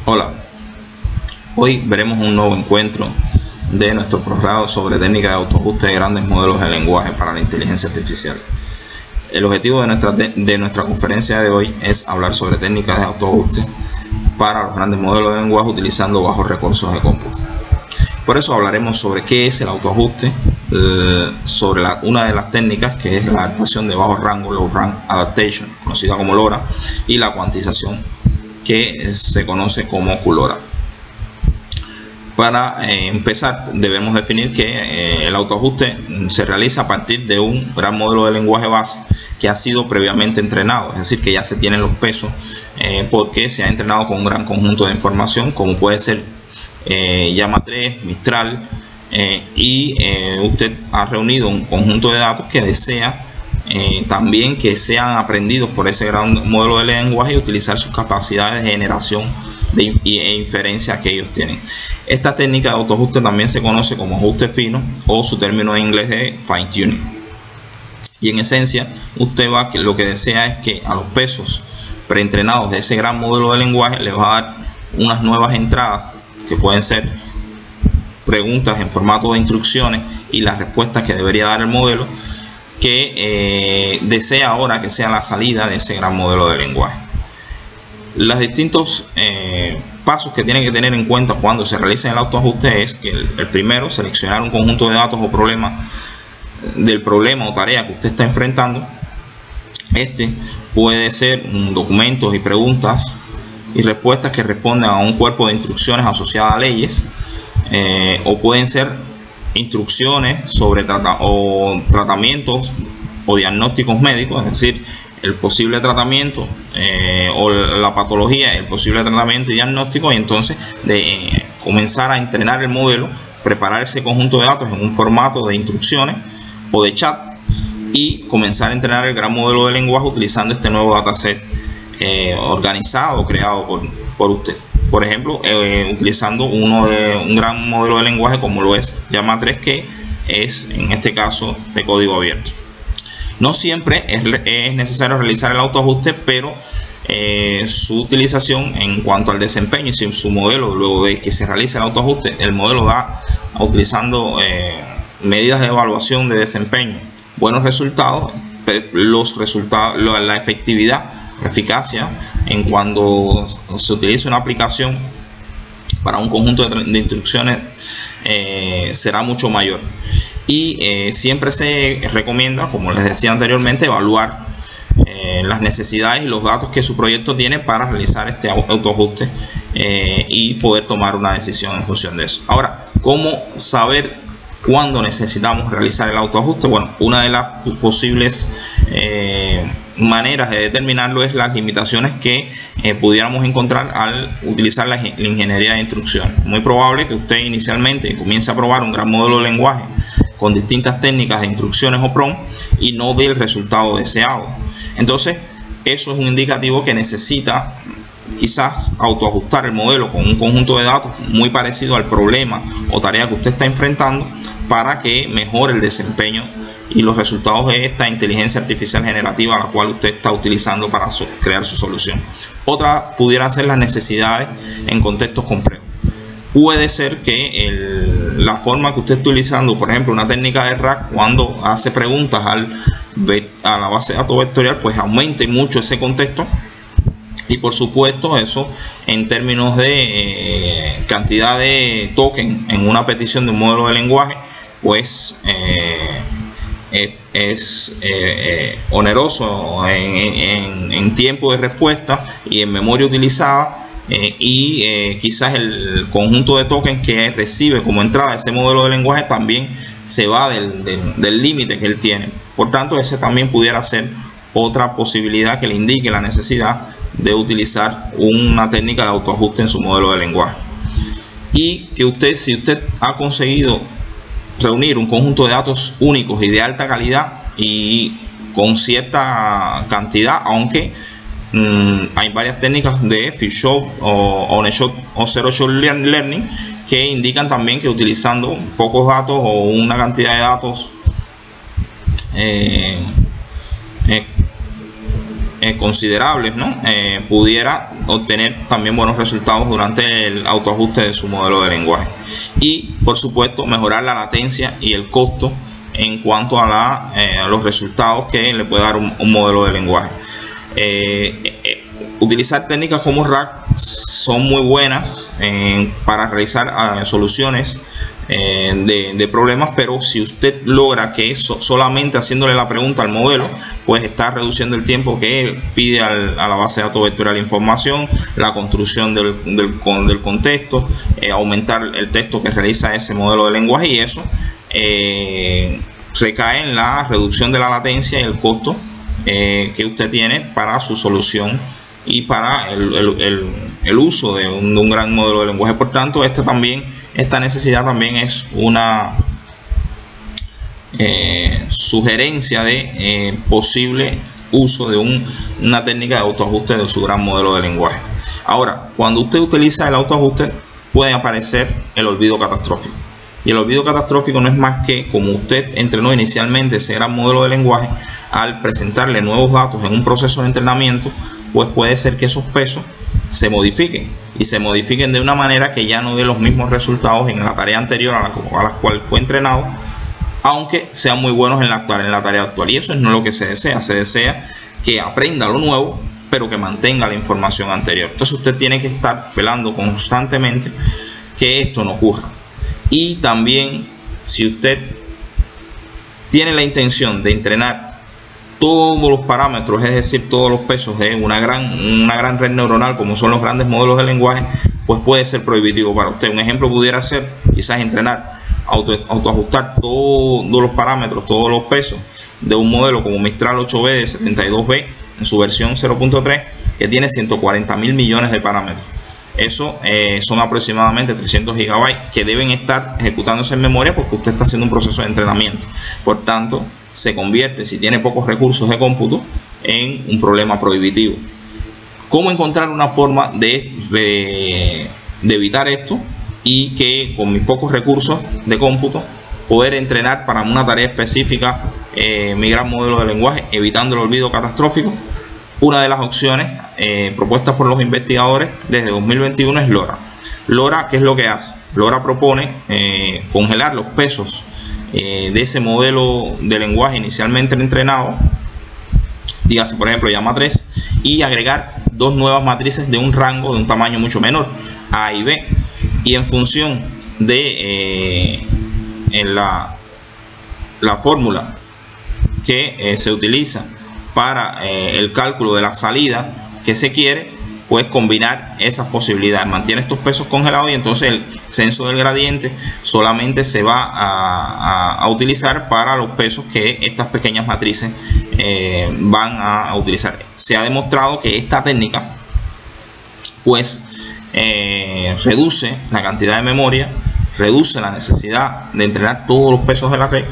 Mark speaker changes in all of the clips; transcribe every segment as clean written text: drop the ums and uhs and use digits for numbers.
Speaker 1: Hola, hoy veremos un nuevo encuentro de nuestro programa sobre técnicas de autoajuste de grandes modelos de lenguaje para la inteligencia artificial. El objetivo de nuestra conferencia de hoy es hablar sobre técnicas de autoajuste para los grandes modelos de lenguaje utilizando bajos recursos de cómputo. Por eso hablaremos sobre qué es el autoajuste, sobre una de las técnicas que es la adaptación de bajo rango, Low Rank Adaptation, conocida como LoRA, y la cuantización, que se conoce como QLoRA. Para empezar, debemos definir que el autoajuste se realiza a partir de un gran modelo de lenguaje base que ha sido previamente entrenado, es decir, que ya se tienen los pesos porque se ha entrenado con un gran conjunto de información, como puede ser Llama 3, Mistral, y usted ha reunido un conjunto de datos que desea también que sean aprendidos por ese gran modelo de lenguaje y utilizar sus capacidades de generación e inferencia que ellos tienen. Esta técnica de autoajuste también se conoce como ajuste fino, o su término en inglés de fine tuning. Y en esencia, usted lo que desea es que a los pesos preentrenados de ese gran modelo de lenguaje le va a dar unas nuevas entradas que pueden ser preguntas en formato de instrucciones y las respuestas que debería dar el modelo que desea ahora que sea la salida de ese gran modelo de lenguaje. Los distintos pasos que tiene que tener en cuenta cuando se realiza el autoajuste es que el primero, seleccionar un conjunto de datos o problemas del problema o tarea que usted está enfrentando. Este puede ser documentos y preguntas y respuestas que responden a un cuerpo de instrucciones asociadas a leyes, o pueden ser instrucciones sobre tratamientos o diagnósticos médicos, es decir, el posible tratamiento o la patología, el posible tratamiento y diagnóstico, y entonces de comenzar a entrenar el modelo, preparar ese conjunto de datos en un formato de instrucciones o de chat y comenzar a entrenar el gran modelo de lenguaje utilizando este nuevo dataset organizado o creado por usted. Por ejemplo, utilizando un gran modelo de lenguaje como lo es Llama 3, que es en este caso de código abierto. No siempre es necesario realizar el autoajuste, pero su utilización en cuanto al desempeño, si su modelo, luego de que se realice el autoajuste, el modelo da, utilizando medidas de evaluación de desempeño, buenos resultados, la efectividad, eficacia en cuando se utiliza una aplicación para un conjunto de instrucciones será mucho mayor. Y siempre se recomienda, como les decía anteriormente, evaluar las necesidades y los datos que su proyecto tiene para realizar este autoajuste y poder tomar una decisión en función de eso. Ahora, ¿cómo saber cuándo necesitamos realizar el autoajuste? Bueno, una de las posibles maneras de determinarlo es las limitaciones que pudiéramos encontrar al utilizar la ingeniería de instrucción. Muy probable que usted inicialmente comience a probar un gran modelo de lenguaje con distintas técnicas de instrucciones o prompt y no dé el resultado deseado. Entonces, eso es un indicativo que necesita quizás autoajustar el modelo con un conjunto de datos muy parecido al problema o tarea que usted está enfrentando para que mejore el desempeño y los resultados de esta inteligencia artificial generativa a la cual usted está utilizando para crear su solución. Otra pudiera ser las necesidades en contextos complejos. Puede ser que la forma que usted esté utilizando, por ejemplo, una técnica de RAG, cuando hace preguntas a la base de datos vectorial, pues aumente mucho ese contexto. Y por supuesto, eso en términos de cantidad de token en una petición de un modelo de lenguaje, pues es oneroso en tiempo de respuesta y en memoria utilizada, y quizás el conjunto de tokens que recibe como entrada ese modelo de lenguaje también se va del límite que él tiene. Por tanto, ese también pudiera ser otra posibilidad que le indique la necesidad de utilizar una técnica de autoajuste en su modelo de lenguaje. Y que si usted ha conseguido reunir un conjunto de datos únicos y de alta calidad y con cierta cantidad, aunque hay varias técnicas de few-shot o on-shot o zero-shot learning que indican también que utilizando pocos datos o una cantidad de datos considerables, ¿no? Pudiera obtener también buenos resultados durante el autoajuste de su modelo de lenguaje. Y por supuesto mejorar la latencia y el costo en cuanto a los resultados que le puede dar un modelo de lenguaje. Utilizar técnicas como RAG son muy buenas para realizar soluciones de problemas, pero si usted logra que solamente haciéndole la pregunta al modelo, pues está reduciendo el tiempo que pide a la base de datos vectorial información, la construcción del contexto, aumentar el texto que realiza ese modelo de lenguaje, y eso recae en la reducción de la latencia y el costo que usted tiene para su solución y para el uso de un gran modelo de lenguaje. Por tanto, esta necesidad también es una sugerencia de posible uso de una técnica de autoajuste de su gran modelo de lenguaje. Ahora, cuando usted utiliza el autoajuste, puede aparecer el olvido catastrófico. Y el olvido catastrófico no es más que, como usted entrenó inicialmente ese gran modelo de lenguaje, al presentarle nuevos datos en un proceso de entrenamiento, pues puede ser que esos pesos se modifiquen, y se modifiquen de una manera que ya no dé los mismos resultados en la tarea anterior a la cual fue entrenado, aunque sean muy buenos en la tarea actual. Y eso no es lo que se desea. Se desea que aprenda lo nuevo, pero que mantenga la información anterior. Entonces usted tiene que estar velando constantemente que esto no ocurra. Y también, si usted tiene la intención de entrenar todos los parámetros, es decir, todos los pesos de una gran red neuronal, como son los grandes modelos de lenguaje, pues puede ser prohibitivo para usted. Un ejemplo pudiera ser quizás entrenar, autoajustar todos los parámetros, todos los pesos de un modelo como Mistral 8B de 72B en su versión 0.3, que tiene 140.000 millones de parámetros. Eso son aproximadamente 300 GB que deben estar ejecutándose en memoria, porque usted está haciendo un proceso de entrenamiento. Por tanto, se convierte, si tiene pocos recursos de cómputo, en un problema prohibitivo. ¿Cómo encontrar una forma de evitar esto y que con mis pocos recursos de cómputo poder entrenar para una tarea específica mi gran modelo de lenguaje, evitando el olvido catastrófico? Una de las opciones propuestas por los investigadores desde 2021 es LoRa. LoRa, ¿qué es lo que hace? LoRa propone congelar los pesos de ese modelo de lenguaje inicialmente entrenado, dígase por ejemplo llama 3, y agregar dos nuevas matrices de un rango de un tamaño mucho menor, A y B, y en función de la fórmula que se utiliza para el cálculo de la salida que se quiere, pues combinar esas posibilidades. Mantiene estos pesos congelados, y entonces el censo del gradiente solamente se va a utilizar para los pesos que estas pequeñas matrices van a utilizar. Se ha demostrado que esta técnica pues reduce la cantidad de memoria, reduce la necesidad de entrenar todos los pesos de la red,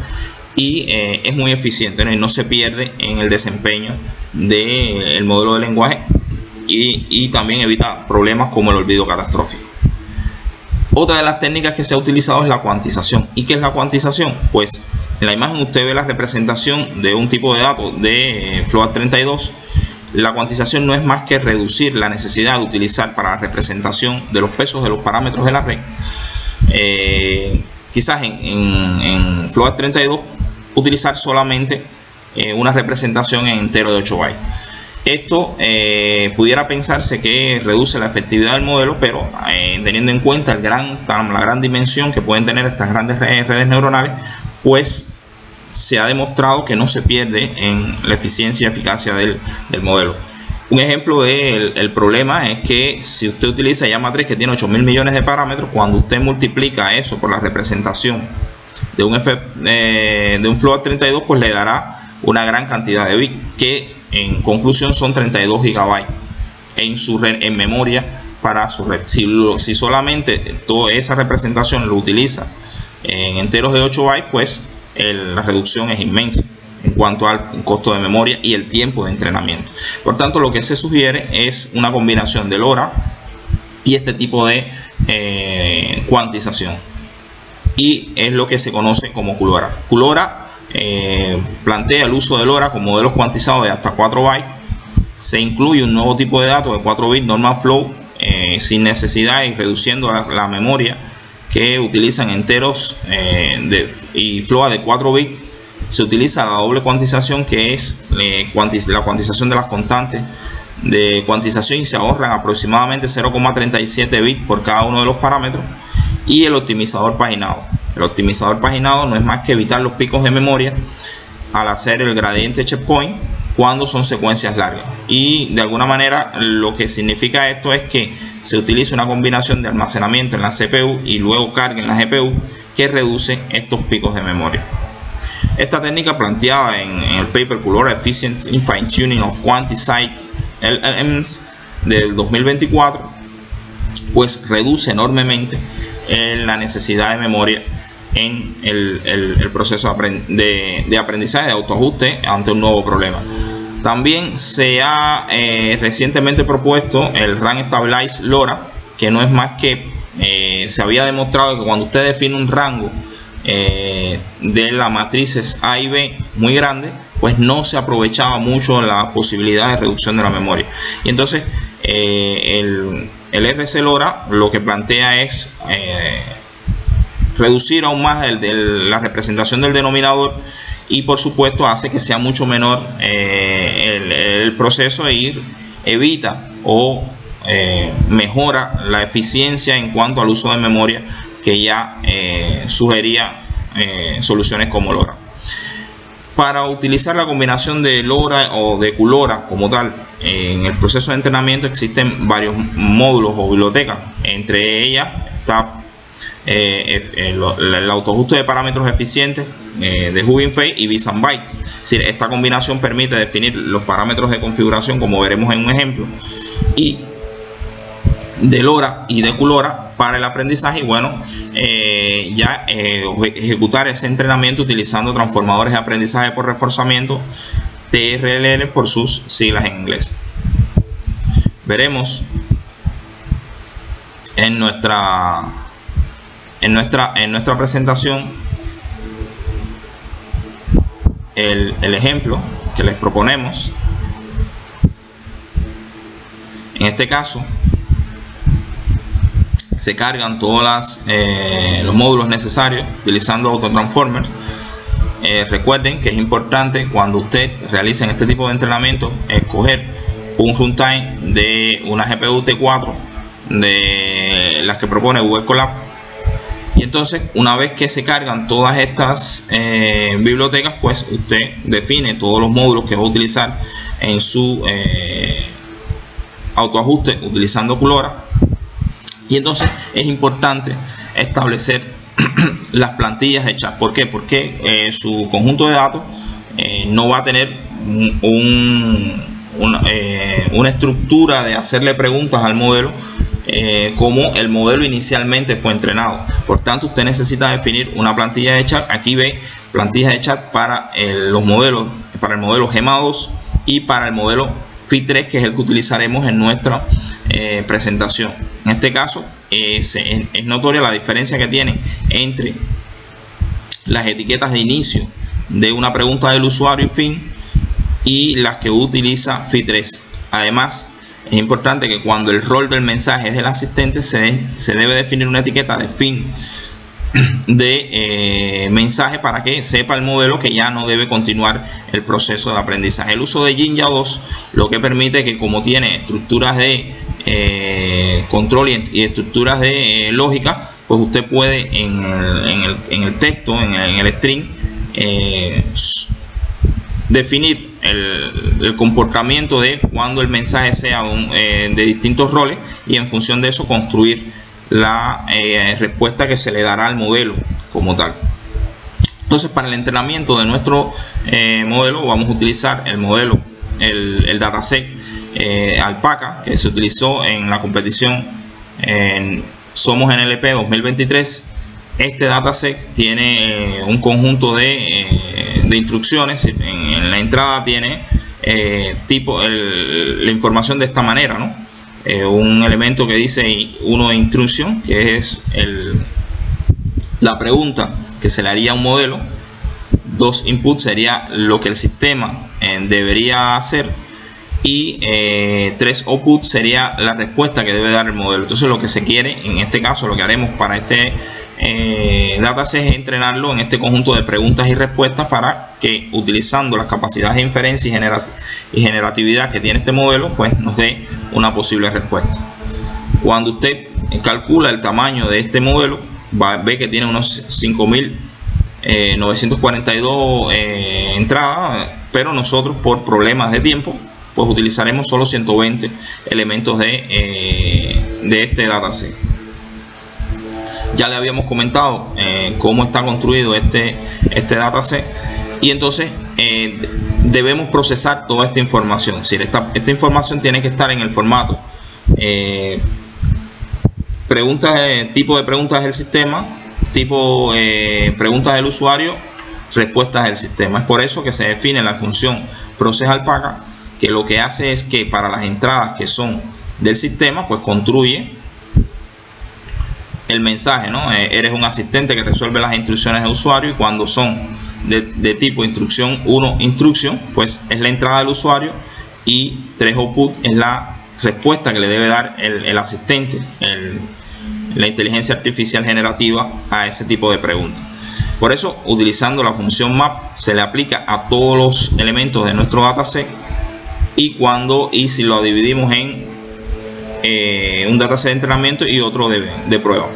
Speaker 1: y es muy eficiente, ¿no? Y no se pierde en el desempeño del modelo de lenguaje, y también evita problemas como el olvido catastrófico. Otra de las técnicas que se ha utilizado es la cuantización. ¿Y qué es la cuantización? Pues en la imagen usted ve la representación de un tipo de datos de FLOAT32. La cuantización no es más que reducir la necesidad de utilizar para la representación de los pesos de los parámetros de la red. Quizás en FLOAT32 utilizar solamente una representación en entero de 8 bytes. Esto pudiera pensarse que reduce la efectividad del modelo, pero teniendo en cuenta la gran dimensión que pueden tener estas grandes redes neuronales, pues se ha demostrado que no se pierde en la eficiencia y eficacia del modelo. Un ejemplo del problema es que si usted utiliza llama 3, que tiene 8.000 millones de parámetros, cuando usted multiplica eso por la representación de un FLOAT32, pues le dará una gran cantidad de bits, que en conclusión son 32 GB en memoria para su red. Si solamente toda esa representación lo utiliza en enteros de 8 bytes, pues la reducción es inmensa en cuanto al costo de memoria y el tiempo de entrenamiento. Por tanto, lo que se sugiere es una combinación de LoRa y este tipo de cuantización, y es lo que se conoce como QLoRa. QLoRa plantea el uso de LoRa con modelos cuantizados de hasta 4 bytes se incluye un nuevo tipo de datos de 4 bits normal flow, sin necesidad y reduciendo la memoria que utilizan enteros y float de 4 bits. Se utiliza la doble cuantización, que es la cuantización de las constantes de cuantización, y se ahorran aproximadamente 0,37 bits por cada uno de los parámetros. Y el optimizador paginado. El optimizador paginado no es más que evitar los picos de memoria al hacer el gradiente checkpoint cuando son secuencias largas. Y de alguna manera lo que significa esto es que se utiliza una combinación de almacenamiento en la CPU y luego carga en la GPU que reduce estos picos de memoria. Esta técnica, planteada en el paper Cullora Efficient in Fine Tuning of Quanti-Site LLMs del 2024, pues reduce enormemente la necesidad de memoria en el proceso de aprendizaje, de autoajuste ante un nuevo problema. También se ha recientemente propuesto el Run Stabilize LoRa, que no es más que se había demostrado que cuando usted define un rango de las matrices A y B muy grande, pues no se aprovechaba mucho la posibilidad de reducción de la memoria. Y entonces el RC LoRa lo que plantea es reducir aún más la representación del denominador, y por supuesto hace que sea mucho menor el proceso e evita o mejora la eficiencia en cuanto al uso de memoria que ya sugería soluciones como LoRa. Para utilizar la combinación de LoRa o de Cullora como tal en el proceso de entrenamiento existen varios módulos o bibliotecas. Entre ellas está el autoajuste de parámetros eficientes de Hugging Face y Bits and Bytes. Es decir, esta combinación permite definir los parámetros de configuración, como veremos en un ejemplo, y de LoRa y de Cullora para el aprendizaje, y bueno, ejecutar ese entrenamiento utilizando transformadores de aprendizaje por reforzamiento, TRLL por sus siglas en inglés. Veremos en nuestra presentación el ejemplo que les proponemos. En este caso se cargan todos los módulos necesarios utilizando Autotransformers. Recuerden que es importante cuando usted realice este tipo de entrenamiento escoger un runtime de una GPU T4 de las que propone Google Colab. Y entonces, una vez que se cargan todas estas bibliotecas, pues usted define todos los módulos que va a utilizar en su autoajuste utilizando Cullora. Y entonces es importante establecer las plantillas hechas. ¿Por qué? Porque su conjunto de datos no va a tener una estructura de hacerle preguntas al modelo como el modelo inicialmente fue entrenado. Por tanto, usted necesita definir una plantilla de chat. Aquí ve plantillas de chat para los modelos, para el modelo GEMA2 y para el modelo FIT3, que es el que utilizaremos en nuestra presentación. En este caso es notoria la diferencia que tiene entre las etiquetas de inicio de una pregunta del usuario y fin y las que utiliza FIT3. Además, es importante que cuando el rol del mensaje es del asistente, se debe definir una etiqueta de fin de mensaje para que sepa el modelo que ya no debe continuar el proceso de aprendizaje. El uso de Jinja 2 lo que permite que, como tiene estructuras de control y estructuras de lógica, pues usted puede en el texto, en el string, definir el comportamiento de cuando el mensaje sea de distintos roles, y en función de eso construir la respuesta que se le dará al modelo como tal. Entonces, para el entrenamiento de nuestro modelo vamos a utilizar el dataset Alpaca, que se utilizó en la competición en Somos NLP 2023. Este dataset tiene un conjunto de instrucciones. En la entrada tiene la información de esta manera, ¿no? Un elemento que dice uno instrucción, que es la pregunta que se le haría a un modelo. 2 inputs sería lo que el sistema debería hacer, y 3 output sería la respuesta que debe dar el modelo. Entonces lo que se quiere, en este caso, lo que haremos para este dataset es entrenarlo en este conjunto de preguntas y respuestas para que, utilizando las capacidades de inferencia y generatividad que tiene este modelo, pues nos dé una posible respuesta. Cuando usted calcula el tamaño de este modelo, ve que tiene unos 5.942 entradas, pero nosotros, por problemas de tiempo, pues utilizaremos solo 120 elementos de este dataset. Ya le habíamos comentado cómo está construido este dataset, y entonces debemos procesar toda esta información. Es decir, esta información tiene que estar en el formato tipo de preguntas del sistema, tipo preguntas del usuario, respuestas del sistema. Es por eso que se define la función processAlpaca, que lo que hace es que para las entradas que son del sistema, pues construye el mensaje, ¿no? Eres un asistente que resuelve las instrucciones de usuario, y cuando son de tipo instrucción 1 instruction, pues es la entrada del usuario, y 3 output es la respuesta que le debe dar el asistente, la inteligencia artificial generativa, a ese tipo de preguntas. Por eso, utilizando la función map, se le aplica a todos los elementos de nuestro dataset, y si lo dividimos en un dataset de entrenamiento y otro de prueba.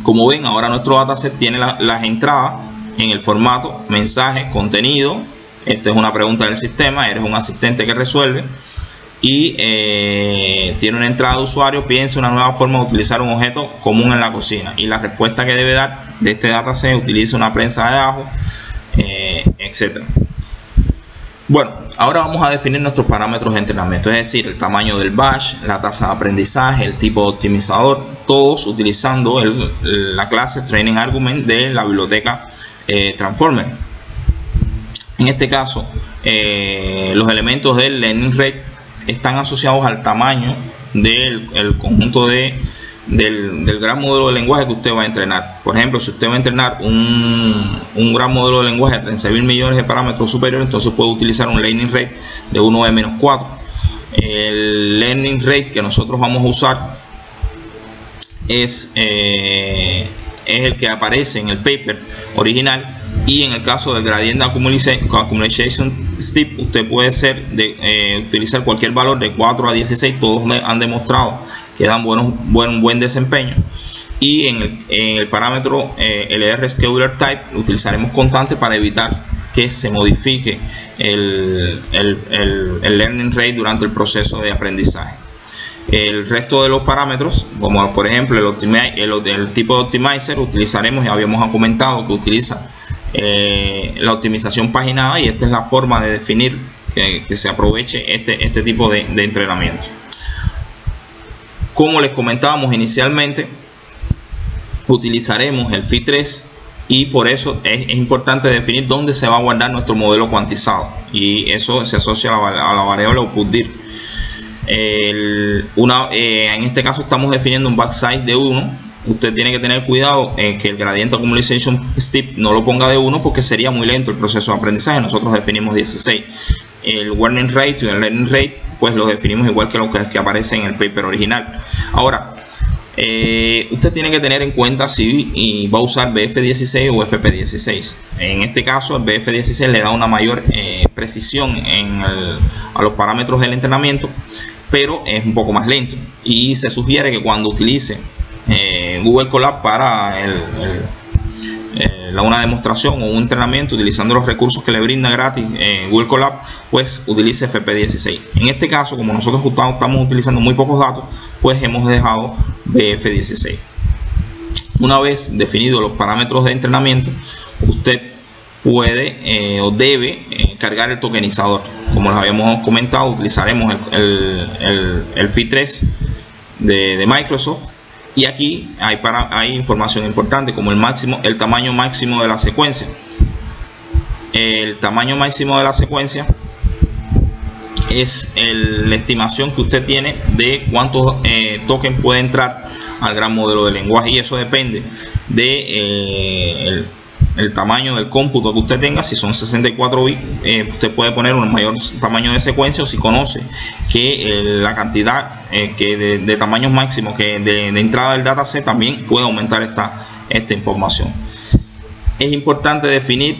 Speaker 1: Como ven, ahora nuestro dataset tiene las entradas en el formato mensaje, contenido. Esta es una pregunta del sistema, eres un asistente que resuelve, y tiene una entrada de usuario, piensa una nueva forma de utilizar un objeto común en la cocina, y la respuesta que debe dar de este dataset: utiliza una prensa de ajo, etc. Bueno, ahora vamos a definir nuestros parámetros de entrenamiento, es decir, el tamaño del batch, la tasa de aprendizaje, el tipo de optimizador, todos utilizando la clase Training Argument de la biblioteca Transformer. En este caso, los elementos del Learning Rate están asociados al tamaño del conjunto del gran modelo de lenguaje que usted va a entrenar. Por ejemplo, si usted va a entrenar un gran modelo de lenguaje de 13.000 millones de parámetros superiores, entonces puede utilizar un Learning Rate de 1E-4. El Learning Rate que nosotros vamos a usar es el que aparece en el paper original, y en el caso del Gradient Accumulation Steep, usted puede utilizar cualquier valor de 4 a 16. Todos han demostrado que dan buen desempeño. Y en el parámetro LR Scheduler Type utilizaremos constante para evitar que se modifique el Learning Rate durante el proceso de aprendizaje. El resto de los parámetros, como por ejemplo el tipo de Optimizer, utilizaremos, ya habíamos comentado que utiliza la optimización paginada, y esta es la forma de definir que se aproveche este tipo de entrenamiento. Como les comentábamos inicialmente, utilizaremos el Phi3, y por eso es importante definir dónde se va a guardar nuestro modelo cuantizado, y eso se asocia a la variable outputDir. En este caso estamos definiendo un batch size de 1. Usted tiene que tener cuidado en que el Gradient Accumulation Steep no lo ponga de 1, porque sería muy lento el proceso de aprendizaje. Nosotros definimos 16. El Warning Rate y el Learning Rate pues lo definimos igual que lo que aparece en el paper original. Ahora, usted tiene que tener en cuenta si va a usar BF16 o FP16. En este caso, el BF16 le da una mayor precisión a los parámetros del entrenamiento, pero es un poco más lento, y se sugiere que cuando utilice Google Colab para una demostración o un entrenamiento utilizando los recursos que le brinda gratis Google Colab, pues utilice FP16. En este caso, como nosotros estamos utilizando muy pocos datos, pues hemos dejado BF16. Una vez definidos los parámetros de entrenamiento, usted puede o debe cargar el tokenizador. Como les habíamos comentado, utilizaremos el Phi3 de Microsoft. Y aquí hay información importante, como el tamaño máximo de la secuencia. El tamaño máximo de la secuencia es la estimación que usted tiene de cuántos tokens puede entrar al gran modelo de lenguaje, y eso depende de el tamaño del cómputo que usted tenga. Si son 64 bits, usted puede poner un mayor tamaño de secuencia, o si conoce que la cantidad de tamaños máximos que de entrada del dataset, también puede aumentar esta información. Es importante definir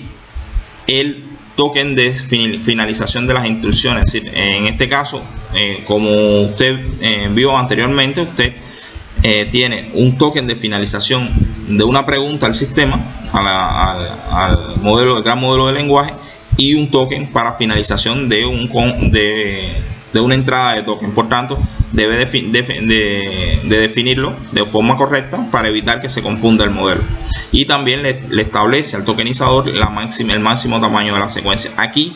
Speaker 1: el token de finalización de las instrucciones. Es decir, en este caso, como usted vio anteriormente, usted tiene un token de finalización de una pregunta al sistema, al modelo, el gran modelo de lenguaje, y un token para finalización de una entrada de token. Por tanto, debe de definirlo de forma correcta para evitar que se confunda el modelo. Y también le establece al tokenizador el máximo tamaño de la secuencia. Aquí,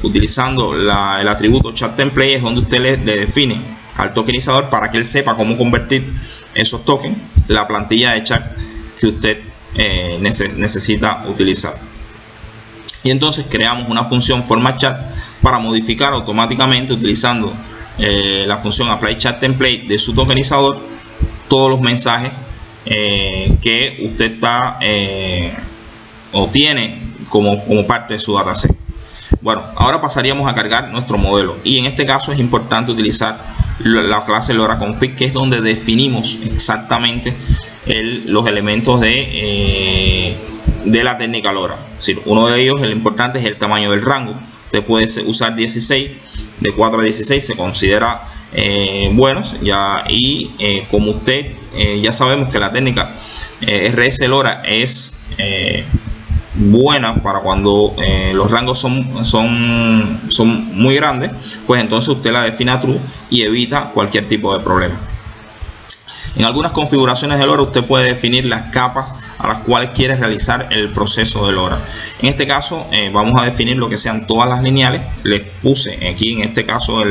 Speaker 1: utilizando el atributo chat_template, es donde usted le define al tokenizador, para que él sepa cómo convertir esos tokens, la plantilla de chat que usted necesita utilizar. Y entonces creamos una función formatChat para modificar automáticamente, utilizando la función applyChat_template de su tokenizador, todos los mensajes que usted tiene como parte de su dataset. Bueno, ahora pasaríamos a cargar nuestro modelo, y en este caso es importante utilizar la clase LoRaConfig, que es donde definimos exactamente los elementos de la técnica LoRa. Es decir, uno de ellos, el importante, es el tamaño del rango. Usted puede usar 16, de 4 a 16 se considera buenos ya, y como usted ya sabemos que la técnica RS LoRa es buena para cuando los rangos son muy grandes, pues entonces usted la define a true y evita cualquier tipo de problema. En algunas configuraciones de LoRa usted puede definir las capas a las cuales quiere realizar el proceso de LoRa. En este caso vamos a definir lo que sean todas las lineales. Les puse aquí en este caso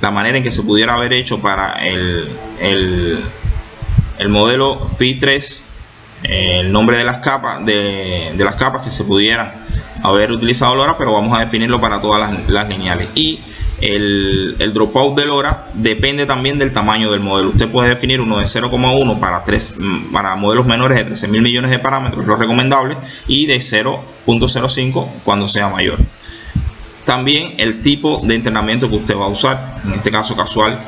Speaker 1: la manera en que se pudiera haber hecho para el modelo Phi3, el nombre de las capas que se pudieran haber utilizado LoRa, pero vamos a definirlo para todas las lineales. Y el dropout de LoRa depende también del tamaño del modelo. Usted puede definir uno de 0,1 para modelos menores de 13.000 millones de parámetros, lo recomendable, y de 0.05 cuando sea mayor. También el tipo de entrenamiento que usted va a usar, en este caso casual,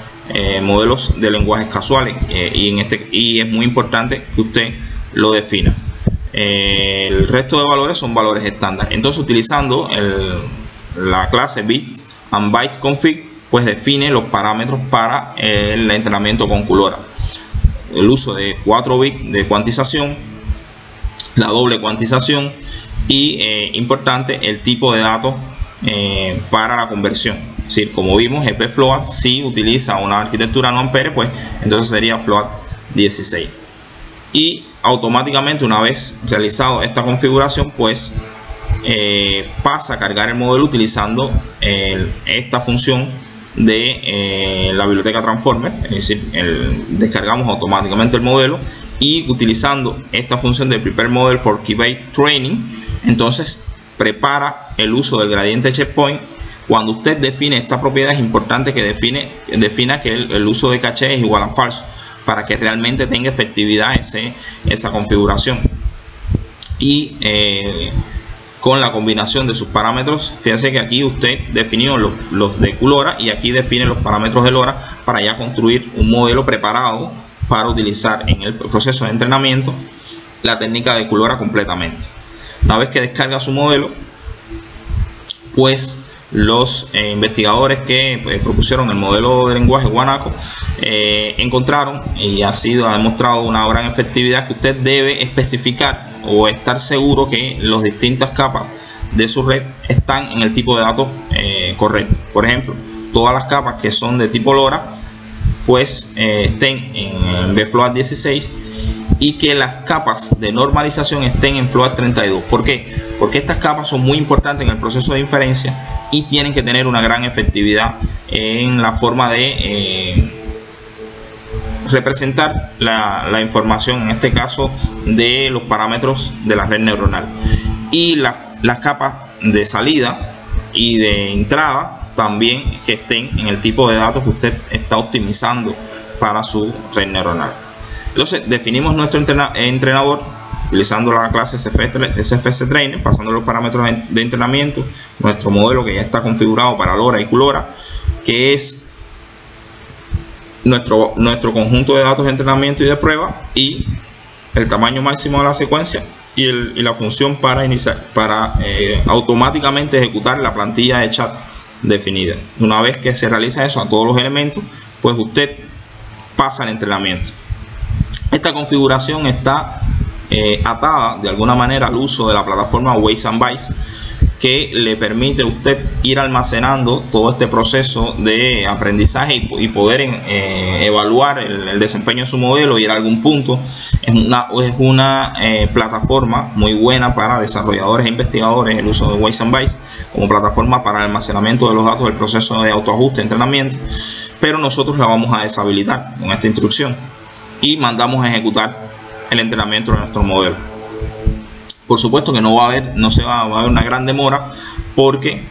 Speaker 1: modelos de lenguajes casuales, y es muy importante que usted lo defina. El resto de valores son valores estándar. Entonces, utilizando la clase bits and bytes config, pues define los parámetros para el entrenamiento con QLoRa. El uso de 4 bits de cuantización, la doble cuantización, y importante, el tipo de datos para la conversión. Es decir, como vimos, gpFloat, si utiliza una arquitectura no ampere, pues entonces sería float 16. Y automáticamente, una vez realizado esta configuración, pues pasa a cargar el modelo utilizando esta función de la biblioteca Transformer. Es decir, descargamos automáticamente el modelo, y utilizando esta función de Prepare Model for Keybase Training, entonces prepara el uso del gradiente checkpoint. Cuando usted define esta propiedad, es importante que defina que el uso de caché es igual a falso, para que realmente tenga efectividad esa configuración. Y con la combinación de sus parámetros, fíjense que aquí usted definió los de QLoRa, y aquí define los parámetros de LoRa, para ya construir un modelo preparado para utilizar en el proceso de entrenamiento la técnica de QLoRa completamente. Una vez que descarga su modelo, pues los investigadores que propusieron el modelo de lenguaje Guanaco encontraron, y ha demostrado una gran efectividad, que usted debe especificar o estar seguro que las distintas capas de su red están en el tipo de datos correcto. Por ejemplo, todas las capas que son de tipo LoRa, pues estén en bfloat 16, y que las capas de normalización estén en float 32. ¿Por qué? Porque estas capas son muy importantes en el proceso de inferencia y tienen que tener una gran efectividad en la forma de representar la información, en este caso de los parámetros de la red neuronal. Y las capas de salida y de entrada también que estén en el tipo de datos que usted está optimizando para su red neuronal. Entonces definimos nuestro entrenador utilizando la clase SFS Trainer, pasando los parámetros de entrenamiento, nuestro modelo que ya está configurado para LoRa y QLoRa, que es nuestro conjunto de datos de entrenamiento y de prueba, y el tamaño máximo de la secuencia y la función para automáticamente ejecutar la plantilla de chat definida. Una vez que se realiza eso a todos los elementos, pues usted pasa al entrenamiento. Esta configuración está atada de alguna manera al uso de la plataforma Waze and Bytes, que le permite a usted ir almacenando todo este proceso de aprendizaje y poder evaluar el desempeño de su modelo y ir a algún punto. Es una plataforma muy buena para desarrolladores e investigadores, el uso de Waze and Bytes como plataforma para el almacenamiento de los datos del proceso de autoajuste de entrenamiento, pero nosotros la vamos a deshabilitar con esta instrucción y mandamos a ejecutar el entrenamiento de nuestro modelo. Por supuesto que no va a haber una gran demora, porque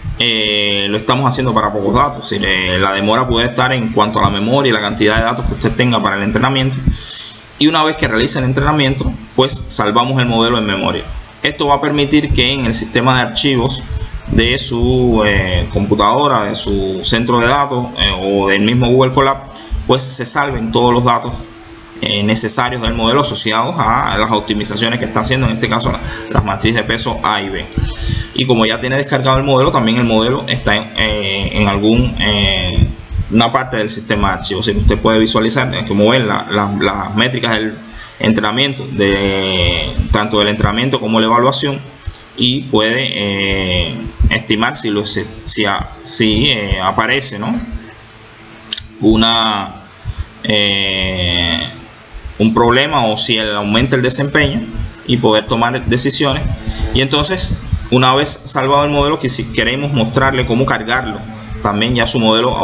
Speaker 1: lo estamos haciendo para pocos datos. Es decir, la demora puede estar en cuanto a la memoria y la cantidad de datos que usted tenga para el entrenamiento. Y una vez que realice el entrenamiento, pues salvamos el modelo en memoria. Esto va a permitir que en el sistema de archivos de su computadora, de su centro de datos o del mismo Google Colab, pues se salven todos los datos necesarios del modelo asociados a las optimizaciones que está haciendo, en este caso las matrices de peso A y B. Y como ya tiene descargado el modelo, también el modelo está en una parte del sistema de archivos. O sea, usted puede visualizar cómo ven las métricas del entrenamiento, tanto del entrenamiento como la evaluación, y puede estimar si aparece, ¿no?, un problema, o si aumenta el desempeño, y poder tomar decisiones. Y entonces, una vez salvado el modelo, que si queremos mostrarle cómo cargarlo también ya su modelo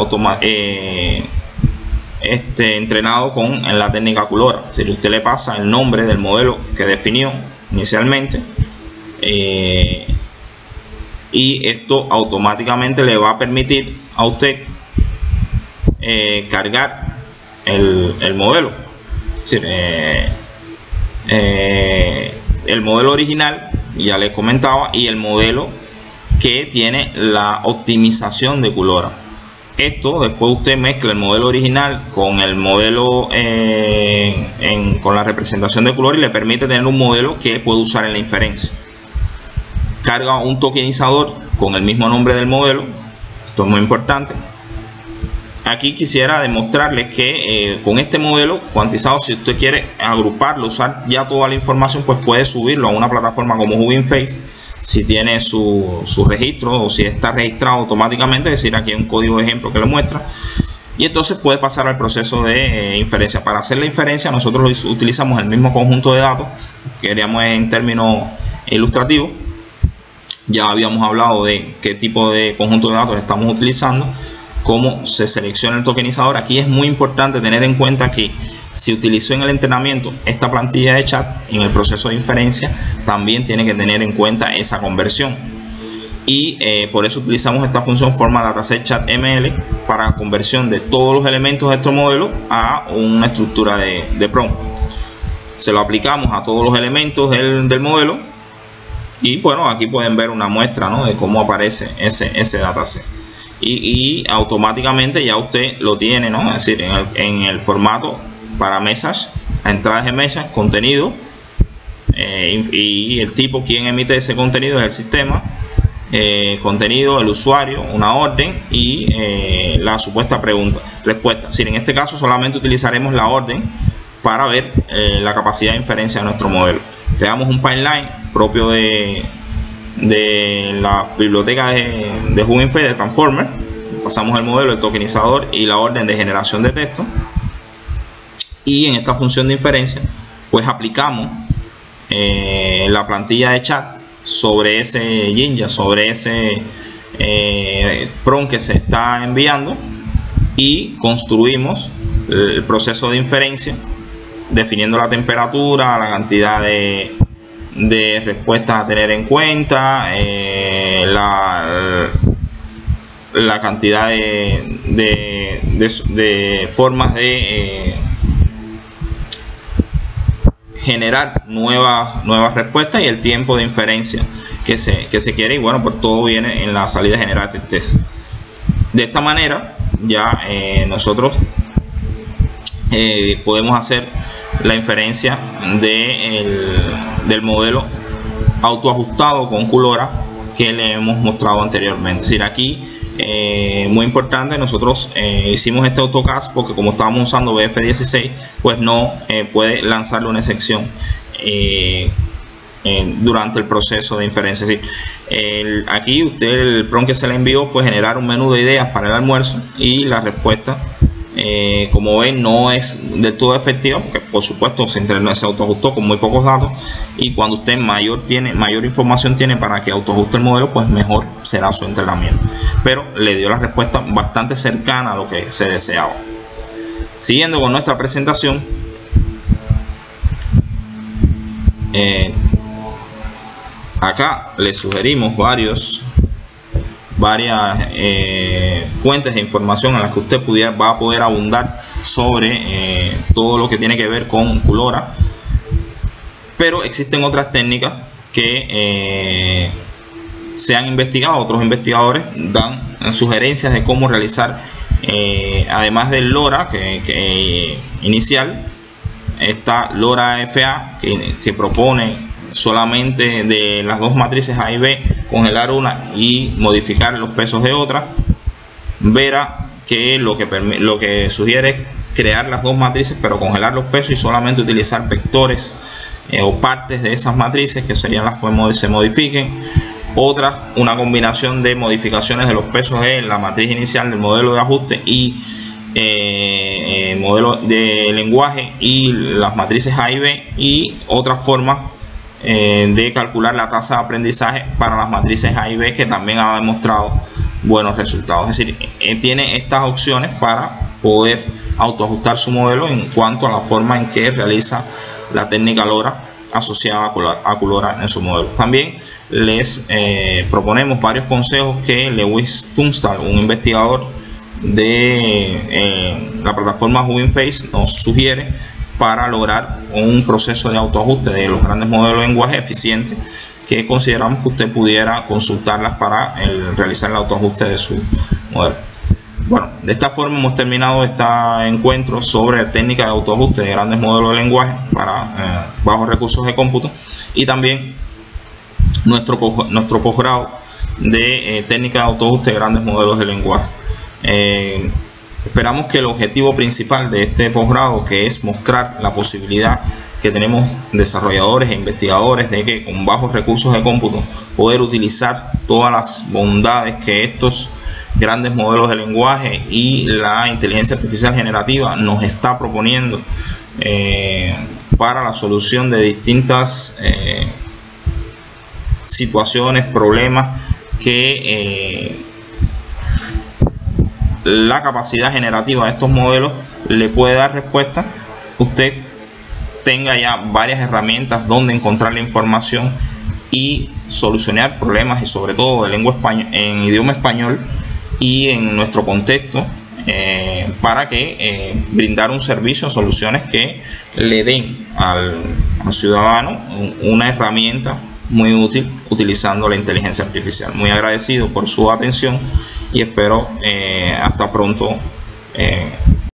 Speaker 1: entrenado en la técnica QLoRa. Si usted le pasa el nombre del modelo que definió inicialmente, y esto automáticamente le va a permitir a usted cargar el modelo. Es decir, el modelo original, ya les comentaba, y el modelo que tiene la optimización de QLoRa. Esto después usted mezcla el modelo original con el modelo con la representación de QLoRa, y le permite tener un modelo que puede usar en la inferencia. Carga un tokenizador con el mismo nombre del modelo. Esto es muy importante. Aquí quisiera demostrarles que con este modelo cuantizado, si usted quiere agruparlo, usar ya toda la información, pues puede subirlo a una plataforma como Hugging Face, si tiene su registro o si está registrado automáticamente. Es decir, aquí hay un código de ejemplo que lo muestra, y entonces puede pasar al proceso de inferencia. Para hacer la inferencia, nosotros utilizamos el mismo conjunto de datos que queríamos en términos ilustrativos. Ya habíamos hablado de qué tipo de conjunto de datos estamos utilizando, cómo se selecciona el tokenizador. Aquí es muy importante tener en cuenta que si utilizó en el entrenamiento esta plantilla de chat, en el proceso de inferencia también tiene que tener en cuenta esa conversión, y por eso utilizamos esta función forma dataset chat ml para conversión de todos los elementos de nuestro modelo a una estructura de prompt. Se lo aplicamos a todos los elementos del modelo, y bueno, aquí pueden ver una muestra, ¿no?, de cómo aparece ese dataset. Y automáticamente ya usted lo tiene, ¿no?, es decir, en el formato para message, entradas de message, contenido, y el tipo quien emite ese contenido es el sistema, contenido, el usuario, una orden, y la supuesta respuesta. Es decir, en este caso solamente utilizaremos la orden para ver la capacidad de inferencia de nuestro modelo. Creamos un pipeline propio de la biblioteca de Hugging Face, de Transformer. Pasamos el modelo, el tokenizador y la orden de generación de texto, y en esta función de inferencia pues aplicamos la plantilla de chat sobre ese Jinja, sobre ese prompt que se está enviando, y construimos el proceso de inferencia definiendo la temperatura, la cantidad de respuestas a tener en cuenta, la cantidad de formas de generar nuevas respuestas y el tiempo de inferencia que se quiere, y bueno, pues todo viene en la salida general de test. De esta manera ya nosotros podemos hacer la inferencia del modelo autoajustado con Cullora que le hemos mostrado anteriormente. Es decir, aquí muy importante, nosotros hicimos este AutoCAS porque como estábamos usando BF16, pues no puede lanzarle una excepción durante el proceso de inferencia. Es decir, aquí el prompt que se le envió fue generar un menú de ideas para el almuerzo, y la respuesta, como ven, no es del todo efectiva porque por supuesto se autoajustó con muy pocos datos, y cuando usted mayor información tiene para que autoajuste el modelo, pues mejor será su entrenamiento, pero le dio la respuesta bastante cercana a lo que se deseaba. Siguiendo con nuestra presentación, acá les sugerimos varias fuentes de información en las que usted va a poder abundar sobre todo lo que tiene que ver con Cullora, pero existen otras técnicas que se han investigado. Otros investigadores dan sugerencias de cómo realizar, además del LoRa que inicial, está LoRa FA que propone solamente de las dos matrices A y B congelar una y modificar los pesos de otra. Vera, que lo que sugiere es crear las dos matrices pero congelar los pesos y solamente utilizar vectores o partes de esas matrices, que serían las que se modifiquen. Otras, una combinación de modificaciones de los pesos de la matriz inicial del modelo de ajuste y modelo de lenguaje y las matrices A y B, y otra forma de calcular la tasa de aprendizaje para las matrices A y B, que también ha demostrado buenos resultados. Es decir, tiene estas opciones para poder autoajustar su modelo en cuanto a la forma en que realiza la técnica LoRa asociada a Cullora en su modelo. También les proponemos varios consejos que Lewis Tunstall, un investigador de la plataforma Hugging Face, nos sugiere para lograr un proceso de autoajuste de los grandes modelos de lenguaje eficiente, que consideramos que usted pudiera consultarlas para realizar el autoajuste de su modelo. Bueno, de esta forma hemos terminado este encuentro sobre técnica de autoajuste de grandes modelos de lenguaje para bajos recursos de cómputo, y también nuestro posgrado de técnica de autoajuste de grandes modelos de lenguaje. Esperamos que el objetivo principal de este posgrado, que es mostrar la posibilidad que tenemos desarrolladores e investigadores de que con bajos recursos de cómputo poder utilizar todas las bondades que estos grandes modelos de lenguaje y la inteligencia artificial generativa nos está proponiendo para la solución de distintas situaciones, problemas que la capacidad generativa de estos modelos le puede dar respuesta. Usted tenga ya varias herramientas donde encontrar la información y solucionar problemas, y sobre todo de lengua española, en idioma español y en nuestro contexto, para que brindar un servicio, soluciones que le den al ciudadano una herramienta muy útil utilizando la inteligencia artificial. Muy agradecido por su atención y espero hasta pronto